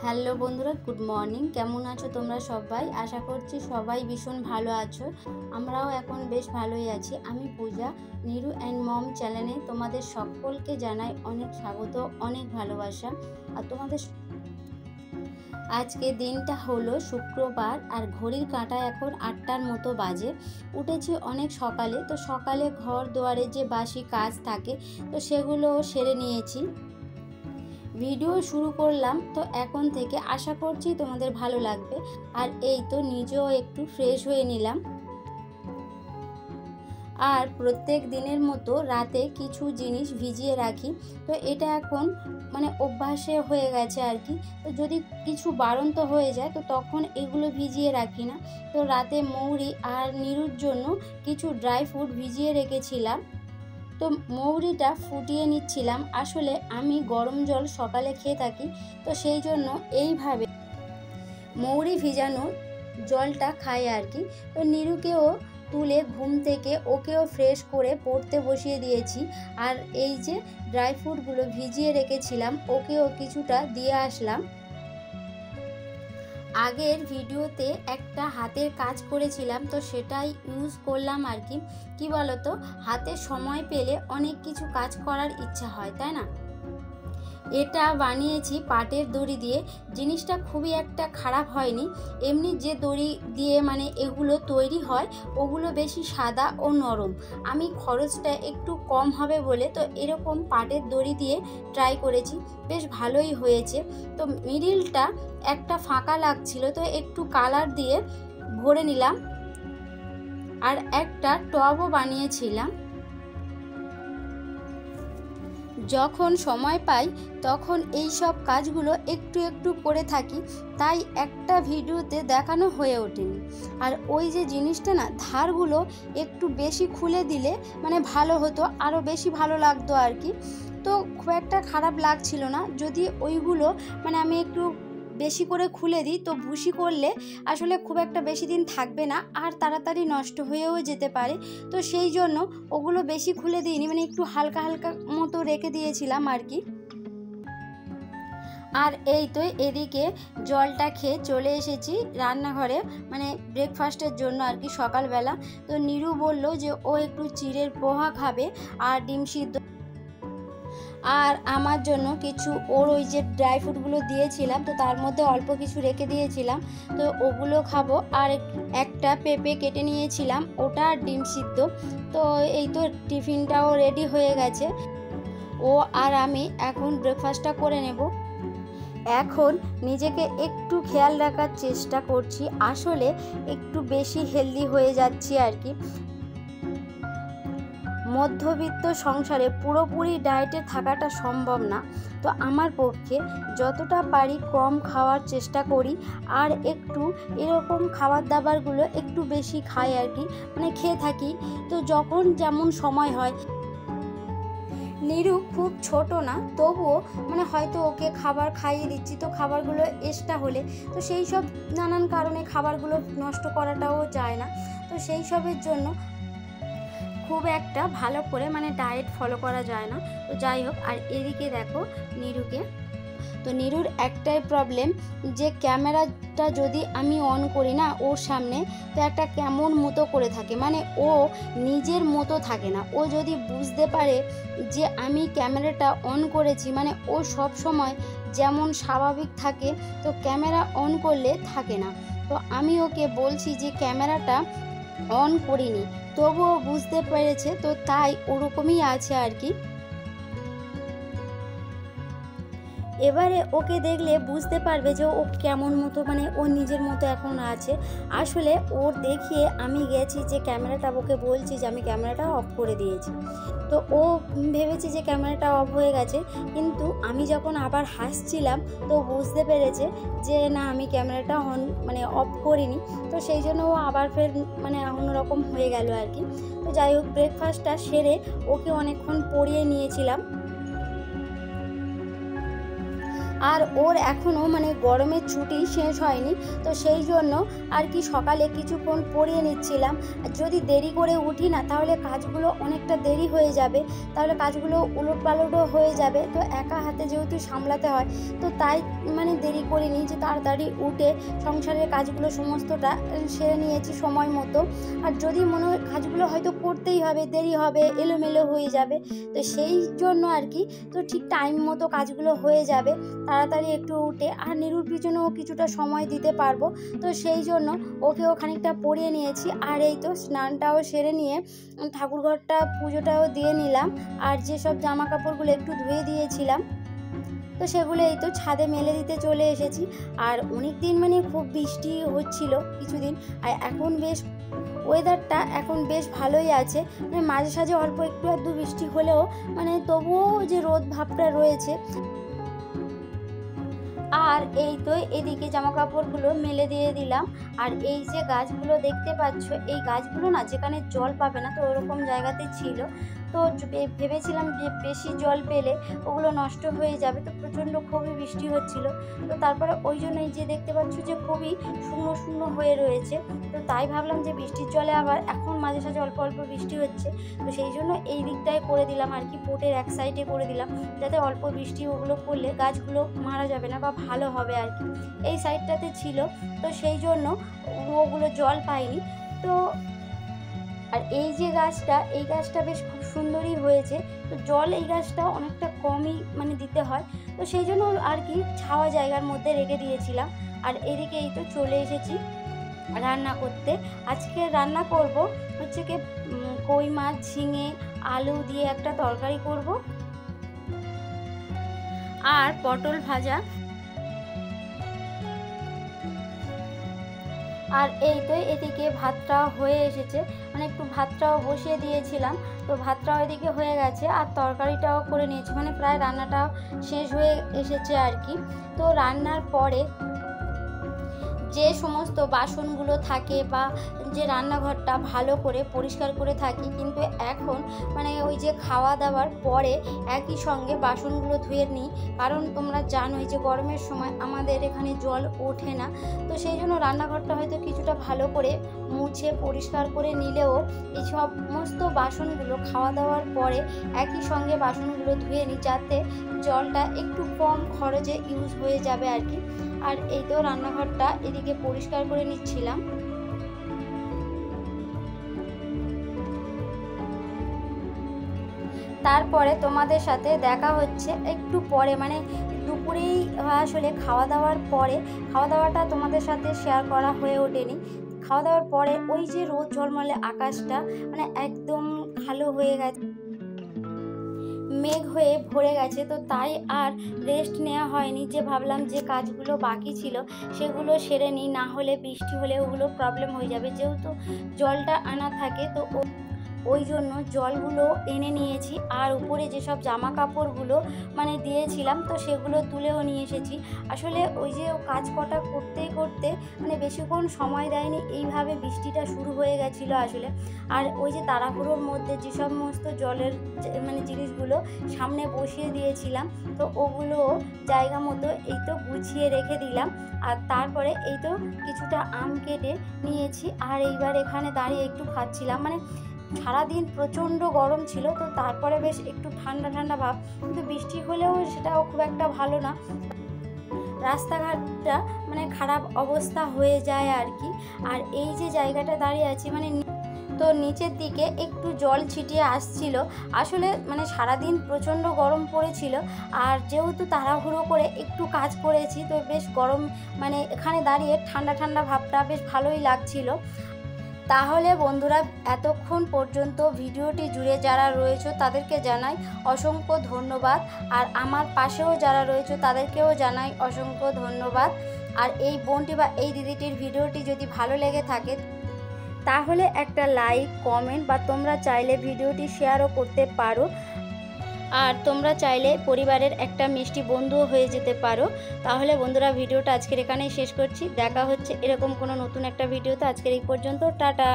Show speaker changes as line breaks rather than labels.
Hello বন্ধুরা, good morning. কেমন আছো তোমরা সবাই? আশা করছি সবাই ভীষণ ভালো আছো। আমরাও এখন বেশ ভালোই আছি। আমি পূজা, নিরু অ্যান্ড মম চ্যানেলে তোমাদের সকলকে জানাই অনেক স্বাগত, অনেক ভালোবাসা। আর তোমাদের আজকে দিনটা হলো শুক্রবার, আর ঘড়ির কাঁটা এখন 8টার মতো বাজে। উঠেছি অনেক সকালে, তো সকালে ঘর দুয়ারে যে বাসি কাজ থাকে তো সেগুলো সেরে নিয়েছি। ভিডিও শুরু করলাম তো এখন থেকে, আশা করছি তোমাদের ভালো লাগবে। আর এই তো নিজেও একটু ফ্রেশ হয়ে নিলাম। আর প্রত্যেক দিনের মতো রাতে কিছু জিনিস ভিজিয়ে রাখি, তো এটা এখন অভ্যাসে হয়ে গেছে আর কি। তো যদি কিছু বাড়ন্ত হয়ে যায় তো তখন এগুলো ভিজিয়ে রাখি না। তো রাতে মৌরি আর নিরুর জন্য কিছু ড্রাই ফ্রুট ভিজিয়ে রেখেছিলাম, তো মৌরিটা ফুটিয়ে নিচ্ছিলাম। আসলে আমি গরম জল সকালে খেয়ে থাকি, তো সেই জন্য এইভাবে মৌরি ভিজানো জলটা খাই আর কি। তো নিরুকেও তুলে ঘুম থেকে ওকেও ফ্রেশ করে পড়তে বসিয়ে দিয়েছি। আর এই যে ড্রাই ফ্রুটগুলো ভিজিয়ে রেখেছিলাম ওকেও কিছুটা দিয়ে আসলাম। আগের ভিডিওতে একটা হাতের কাজ করেছিলাম, তো সেটাই ইউজ করলাম আর কি। কি বলতো, হাতে সময় পেলে অনেক কিছু কাজ করার ইচ্ছা হয়, তাই না? এটা বানিয়েছি পাটের দড়ি দিয়ে। জিনিসটা খুবই একটা খারাপ হয়নি। এমনি যে দড়ি দিয়ে এগুলো তৈরি হয় ওগুলো বেশি সাদা ও নরম। আমি খরচটা একটু কম হবে বলে তো এরকম পাটের দড়ি দিয়ে ট্রাই করেছি, বেশ ভালোই হয়েছে। তো মিডিলটা একটা ফাঁকা লাগছিল, তো একটু কালার দিয়ে ভরে নিলাম। আর একটা টবও বানিয়েছিলাম। যখন সময় পাই তখন এই সব কাজগুলো একটু একটু করে থাকি, তাই একটা ভিডিওতে দেখানো হয়ে ওঠেনি। আর ওই যে জিনিসটা না, ধারগুলো একটু বেশি খুলে দিলে ভালো হতো, আরও বেশি ভালো লাগতো আর কি। তো খুব একটা খারাপ লাগছিল না যদি ওইগুলো আমি একটু বেশি করে খুলে দিই। তো ভুসি করলে আসলে খুব একটা বেশি দিন থাকবে না, আর তাড়াতাড়ি নষ্ট হয়েও যেতে পারে। তো সেই জন্য ওগুলো বেশি খুলে দিইনি, একটু হালকা হালকা মতো রেখে দিয়েছিলাম আর কি। আর এই তো এদিকে জলটা খেয়ে চলে এসেছি রান্নাঘরে, ব্রেকফাস্টের জন্য আর কি, সকালবেলা। তো নিরু বলল যে ও একটু চিড়ের পোহা খাবে আর ডিম সিদ্ধ। আর আমার জন্য কিছু ওর ওই যে ড্রাই ফ্রুটগুলো দিয়েছিলাম, তো তার মধ্যে অল্প কিছু রেখে দিয়েছিলাম, তো ওগুলো খাবো। আর একটা পেঁপে কেটে নিয়েছিলাম, ওটা আর ডিম সিদ্ধ। তো এই তো টিফিনটাও রেডি হয়ে গেছে। ও আর আমি এখন ব্রেকফাস্টটা করে নেব। এখন নিজেকে একটু খেয়াল রাখার চেষ্টা করছি, আসলে একটু বেশি হেলদি হয়ে যাচ্ছি আর কি। মধ্যবিত্ত সংসারে পুরোপুরি ডায়েটে থাকাটা সম্ভব না, তো আমার পক্ষে যতটা পারি কম খাওয়ার চেষ্টা করি। আর একটু এরকম খাবার দাবারগুলো একটু বেশি খাই আর কি, খেয়ে থাকি। তো যখন যেমন সময় হয়। নিরু খুব ছোট না, তবুও হয়তো ওকে খাবার খাইয়ে দিচ্ছি, তো খাবারগুলো এক্সট্রা হলে তো সেই সব নানান কারণে খাবারগুলো নষ্ট করাটাও যায় না। তো সেই সবের জন্য খুব একটা ভালো করে ডায়েট ফলো করা যায় না। তো যাই হোক, আর এদিকে দেখো নিরুকে। তো নিরুর একটাই প্রবলেম, যে ক্যামেরাটা যদি আমি অন করি না ওর সামনে, তো একটা কেমন মতো করে থাকে, ও নিজের মতো থাকে না। ও যদি বুঝতে পারে যে আমি ক্যামেরাটা অন করেছি, ও সব সময় যেমন স্বাভাবিক থাকে, তো ক্যামেরা অন করলে থাকে না। তো আমি ওকে বলছি যে ক্যামেরাটা অন করিনি, তবুও বুঝতে পেরেছে, তো তাই ওরকমই আছে আর কি। এবারে ওকে দেখলে বুঝতে পারবে যে ও কেমন মতো ও নিজের মতো এখন আছে। আসলে ওর দেখিয়ে আমি গেছি যে ক্যামেরাটা, ওকে বলছি যে আমি ক্যামেরাটা অফ করে দিয়েছি। তো ও ভেবেছে যে ক্যামেরাটা অফ হয়ে গেছে, কিন্তু আমি যখন আবার হাসছিলাম তো বুঝতে পেরেছে যে না, আমি ক্যামেরাটা অন অফ করিনি। তো সেই জন্য ও আবার ফের অন্যরকম হয়ে গেল আর কি। তো যাই হোক, ব্রেকফাস্টটা সেরে ওকে অনেকক্ষণ পড়িয়ে নিয়েছিলাম। আর ওর এখনও মানে গরমের ছুটি শেষ হয়নি, তো সেই জন্য আর কি সকালে কিছুক্ষণ পড়িয়ে নিচ্ছিলাম। যদি দেরি করে উঠি না তাহলে কাজগুলো অনেকটা দেরি হয়ে যাবে, তাহলে কাজগুলো উলটপালটও হয়ে যাবে। তো একা হাতে যেহেতু সামলাতে হয়, তো তাই মানে দেরি করিনি, যে তাড়াতাড়ি উঠে সংসারের কাজগুলো সমস্তটা সেরে নিয়েছি সময় মতো। আর যদি মনে হয় কাজগুলো হয়তো করতেই হবে, দেরি হবে, এলোমেলো হয়ে যাবে, তো সেই জন্য আর কি তো ঠিক টাইম মতো কাজগুলো হয়ে যাবে তাড়াতাড়ি একটু উঠে। আর নিরুর পিছনেও কিছুটা সময় দিতে পারবো, তো সেই জন্য ওকেও খানিকটা পড়িয়ে নিয়েছি। আর এই তো স্নানটাও সেরে নিয়ে ঠাকুরঘরটা পুজোটাও দিয়ে নিলাম। আর যেসব জামা কাপড়গুলো একটু ধুয়ে দিয়েছিলাম, তো সেগুলো এই তো ছাদে মেলে দিতে চলে এসেছি। আর অনেক দিন মানে খুব বৃষ্টি হচ্ছিল কিছুদিন, আর এখন বেশ ওয়েদারটা এখন বেশ ভালোই আছে, মানে মাঝে সাঝে অল্প একটু আধটু বৃষ্টি হলেও মানে তবুও যে রোদ ভাবটা রয়েছে। আর এই তো এদিকে জামা কাপড়গুলো মেলে দিয়ে দিলাম। আর এই যে গাছগুলো দেখতে পাচ্ছ, এই গাছগুলো না যেখানে জল পাবে না তো ওরকম জায়গাতে ছিল, তো ভেবেছিলাম যে বেশি জল পেলে ওগুলো নষ্ট হয়ে যাবে, তো প্রচণ্ড খুবই বৃষ্টি হচ্ছিল। তো তারপরে ওই জন্য এই যে দেখতে পাচ্ছ যে খুবই শূন্য শূন্য হয়ে রয়েছে, তো তাই ভাবলাম যে বৃষ্টির জলে আবার এখন মাঝে সাঝে অল্প অল্প বৃষ্টি হচ্ছে, তো সেই জন্য এই দিকটায় করে দিলাম আর কি, পোটের এক সাইডে করে দিলাম, যাতে অল্প বৃষ্টি ওগুলো পড়লে গাছগুলো মারা যাবে না বা ভালো হবে আর কি। এই সাইডটাতে ছিল, তো সেই জন্য ওগুলো জল পায়নি। তো আর এই যে গাছটা, এই গাছটা বেশ খুব সুন্দরই হয়েছে, তো জল এই গাছটা অনেকটা কমই মানে দিতে হয়, তো সেই জন্য আর কি ছাওয়া জায়গার মধ্যে রেখে দিয়েছিলাম। আর এদিকে এই তো চলে এসেছি রান্না করতে। আজকে রান্না করব হচ্ছে কি কই মাছ, ঝিঙে, আলু দিয়ে একটা তরকারি করব, আর পটল ভাজা। আর এই তো এদিকে ভাতটাও হয়ে এসেছে, মানে একটু ভাতটাও বসিয়ে দিয়েছিলাম, তো ভাতটাও এদিকে হয়ে গেছে আর তরকারিটাও করে নিয়েছি, মানে প্রায় রান্নাটাও শেষ হয়ে এসেছে আর কি। তো রান্নার পরে যে সমস্ত বাসনগুলো থাকে বা যে রান্নাঘরটা ভালো করে পরিষ্কার করে থাকি, কিন্তু এখন মানে ওই যে খাওয়া দাওয়ার পরে একই সঙ্গে বাসনগুলো ধুয়ে নিই, কারণ তোমরা জানোই যে গরমের সময় আমাদের এখানে জল ওঠে না, তো সেই জন্য রান্নাঘরটা হয়তো কিছুটা ভালো করে মুছে পরিষ্কার করে নিলেও এই সমস্ত বাসনগুলো খাওয়া দাওয়ার পরে একই সঙ্গে বাসনগুলো ধুয়ে নিই, যাতে জলটা একটু কম খরচে ইউজ হয়ে যাবে আর কি। আর এই তো রান্নাঘরটা এদিকে পরিষ্কার করে নিচ্ছিলাম। তারপরে তোমাদের সাথে দেখা হচ্ছে একটু পরে, মানে দুপুরেই আসলে খাওয়া দাওয়ার পরে, খাওয়া দাওয়াটা তোমাদের সাথে শেয়ার করা হয়ে ওঠেনি। খাওয়া দাওয়ার পরে ওই যে রোদ ঝলমলে আকাশটা মানে একদম কালো হয়ে গেছে, মেঘ হয়ে ভরে গেছে, তো তাই আর রেস্ট নেওয়া হয়নি, যে ভাবলাম যে কাজগুলো বাকি ছিল সেগুলো সেরে নিই, না হলে বৃষ্টি হলে ওগুলো প্রবলেম হয়ে যাবে, যেহেতু জলটা আনা থাকে, তো ওই জন্য জলগুলো এনে নিয়েছি। আর উপরে যেসব জামা কাপড়গুলো মানে দিয়েছিলাম, তো সেগুলো তুলেও নিয়ে এসেছি। আসলে ওই যে কাজ কটা করতে করতে মানে বেশিক্ষণ সময় দেয়নি, এইভাবে বৃষ্টিটা শুরু হয়ে গেছিলো আসলে। আর ওই যে তাড়াহুড়োর মধ্যে যে সমস্ত জলের মানে জিনিসগুলো সামনে বসিয়ে দিয়েছিলাম, তো ওগুলো জায়গা মতো এই তো গুছিয়ে রেখে দিলাম। আর তারপরে এই তো কিছুটা আম কেটে নিয়েছি, আর এইবার এখানে দাঁড়িয়ে একটু খাচ্ছিলাম। মানে সারাদিন প্রচণ্ড গরম ছিল, তো তারপরে বেশ একটু ঠান্ডা ঠান্ডা ভাব, কিন্তু বৃষ্টি হলেও সেটাও খুব একটা ভালো না, রাস্তাঘাটটা মানে খারাপ অবস্থা হয়ে যায় আর কি। আর এই যে জায়গাটা দাঁড়িয়ে আছি মানে তো নিচের দিকে একটু জল ছিটিয়ে আসছিল, আসলে মানে সারাদিন প্রচণ্ড গরম পড়েছিল, আর যেহেতু তাড়াহুড়ো করে একটু কাজ করেছি, তো বেশ গরম মানে এখানে দাঁড়িয়ে ঠান্ডা ঠান্ডা ভাবটা বেশ ভালোই লাগছিল। তাহলে বন্ধুরা এতক্ষণ পর্যন্ত ভিডিওটি জুড়ে যারা রয়েছে তাদেরকে জানাই অসংখ্য ধন্যবাদ, আর আমার পাশেও যারা রয়েছে তাদেরকেও জানাই অসংখ্য ধন্যবাদ। আর এই বোনটি বা এই দিদিটির ভিডিওটি যদি ভালো লেগে থাকে তাহলে একটা লাইক, কমেন্ট বা তোমরা চাইলে ভিডিওটি শেয়ারও করতে পারো, আর তোমরা চাইলে পরিবারের একটা মিষ্টি বন্ধুও হয়ে যেতে পারো। তাহলে বন্ধুরা ভিডিওটা আজকের এখানেই শেষ করছি, দেখা হচ্ছে এরকম কোনো নতুন একটা ভিডিওতে। আজকের এই পর্যন্ত, টাটা।